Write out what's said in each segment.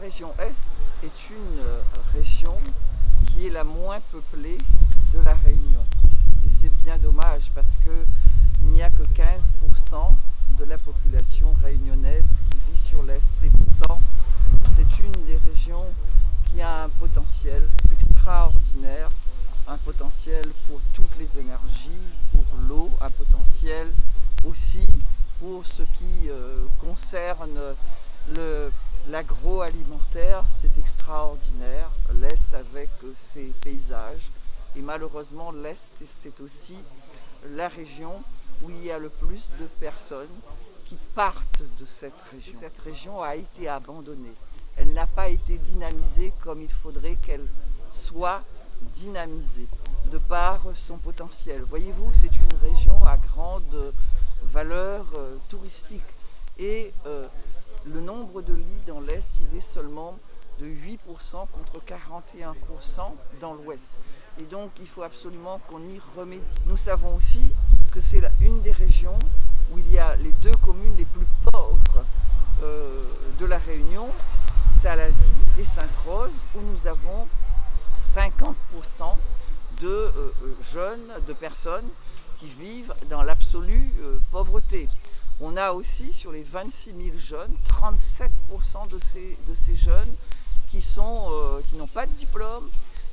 région Est est une région qui est la moins peuplée de la Réunion. Et c'est bien dommage parce qu'il n'y a que 15% de la population réunionnaise qui vit sur l'Est. Et pourtant, c'est une des régions qui a un potentiel extraordinaire, un potentiel pour toutes les énergies, pour l'eau, un potentiel aussi pour ce qui concerne l'agroalimentaire. C'est extraordinaire, l'Est avec ses paysages. Et malheureusement, l'Est, c'est aussi la région où il y a le plus de personnes qui partent de cette région. Cette région a été abandonnée. Elle n'a pas été dynamisée comme il faudrait qu'elle soit dynamisée, de par son potentiel. Voyez-vous, c'est une région à grande valeur touristique. Et le nombre de lits dans l'Est, il est seulement de 8% contre 41% dans l'Ouest. Et donc, il faut absolument qu'on y remédie. Nous savons aussi que c'est une des régions où il y a les deux communes les plus pauvres de la Réunion, Salazie et Sainte-Rose, où nous avons 50% de jeunes, de personnes qui vivent dans l'absolue pauvreté. On a aussi sur les 26 000 jeunes, 37% de ces jeunes qui n'ont pas de diplôme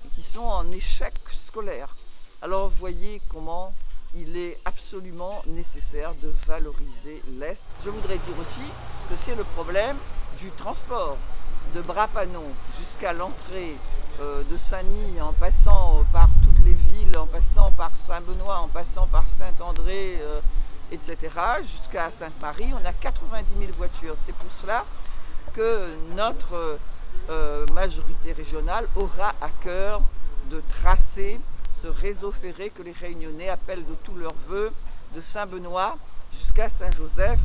et qui sont en échec scolaire. Alors voyez comment il est absolument nécessaire de valoriser l'Est. Je voudrais dire aussi que c'est le problème du transport de Brapanon jusqu'à l'entrée de Saint-Denis, en passant par toutes les villes, en passant par Saint-Benoît, en passant par Saint-André, etc., jusqu'à Sainte-Marie. On a 90 000 voitures. C'est pour cela que notre majorité régionale aura à cœur de tracer ce réseau ferré que les Réunionnais appellent de tous leurs voeux, de Saint-Benoît jusqu'à Saint-Joseph,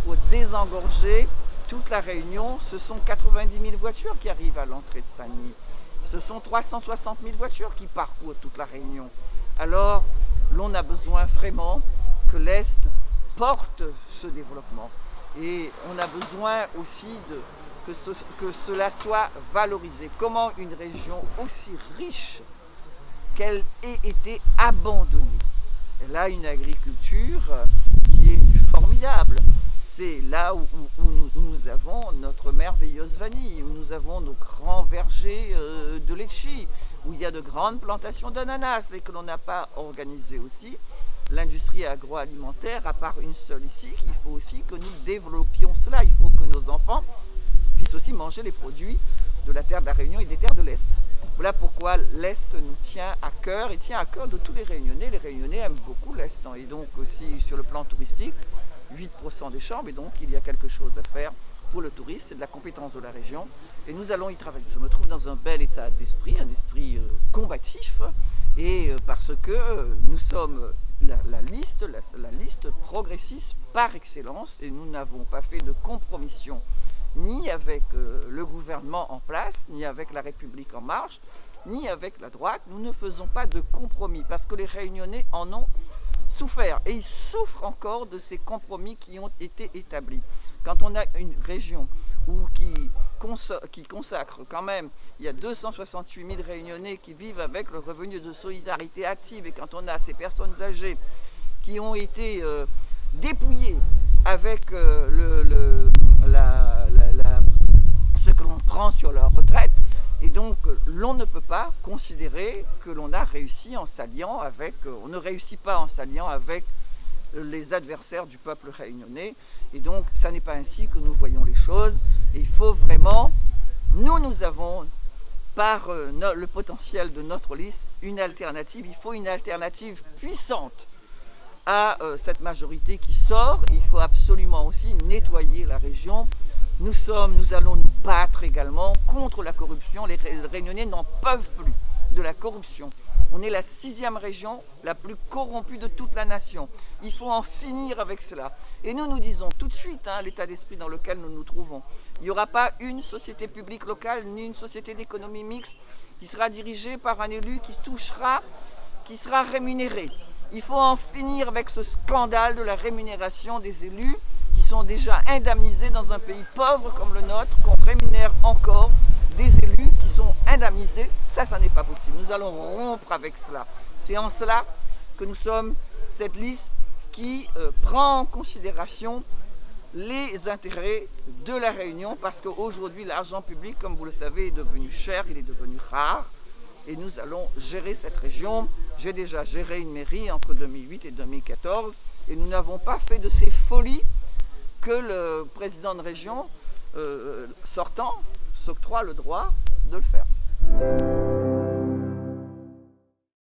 pour désengorger toute la Réunion. Ce sont 90 000 voitures qui arrivent à l'entrée de Saint-Denis. Ce sont 360 000 voitures qui parcourent toute la Réunion. Alors, l'on a besoin vraiment que l'Est porte ce développement. Et on a besoin aussi que cela soit valorisé. Comment une région aussi riche qu'elle ait été abandonnée. Elle a une agriculture qui est formidable. C'est là où nous avons notre merveilleuse vanille, où nous avons nos grands vergers de litchi, où il y a de grandes plantations d'ananas et que l'on n'a pas organisé aussi. L'industrie agroalimentaire, à part une seule ici, il faut aussi que nous développions cela. Il faut que nos enfants puissent aussi manger les produits de la terre de la Réunion et des terres de l'Est. Voilà pourquoi l'Est nous tient à cœur et tient à cœur de tous les Réunionnais. Les Réunionnais aiment beaucoup l'Est, hein, et donc aussi sur le plan touristique, 8% des chambres, et donc il y a quelque chose à faire pour le tourisme, c'est de la compétence de la région, et nous allons y travailler. Je me trouve dans un bel état d'esprit, un esprit combatif, et parce que nous sommes la liste progressiste par excellence, et nous n'avons pas fait de compromission ni avec le gouvernement en place, ni avec la République en marche, ni avec la droite. Nous ne faisons pas de compromis parce que les Réunionnais en ont souffert et ils souffrent encore de ces compromis qui ont été établis. Quand on a une région qui consacre quand même, il y a 268 000 Réunionnais qui vivent avec le revenu de solidarité active, et quand on a ces personnes âgées qui ont été dépouillées avec ce que l'on prend sur leur retraite, et donc l'on ne peut pas considérer que l'on a réussi en s'alliant avec, on ne réussit pas en s'alliant avec les adversaires du peuple réunionnais, et donc ça n'est pas ainsi que nous voyons les choses. Et il faut vraiment, nous avons par le potentiel de notre liste une alternative. Il faut une alternative puissante à cette majorité qui sort. Il faut absolument aussi nettoyer la région. Nous allons nous battre également contre la corruption. Les Réunionnais n'en peuvent plus de la corruption. On est la 6e région la plus corrompue de toute la nation. Il faut en finir avec cela. Et nous disons tout de suite l'état d'esprit dans lequel nous nous trouvons. Il n'y aura pas une société publique locale ni une société d'économie mixte qui sera dirigée par un élu qui sera rémunéré. Il faut en finir avec ce scandale de la rémunération des élus qui sont déjà indemnisés dans un pays pauvre comme le nôtre, qu'on rémunère encore des élus qui sont indemnisés. Ça n'est pas possible. Nous allons rompre avec cela. C'est en cela que nous sommes cette liste qui prend en considération les intérêts de la Réunion, parce qu'aujourd'hui l'argent public, comme vous le savez, est devenu cher, il est devenu rare, et nous allons gérer cette région. J'ai déjà géré une mairie entre 2008 et 2014, et nous n'avons pas fait de ces folies que le président de région sortant s'octroie le droit de le faire.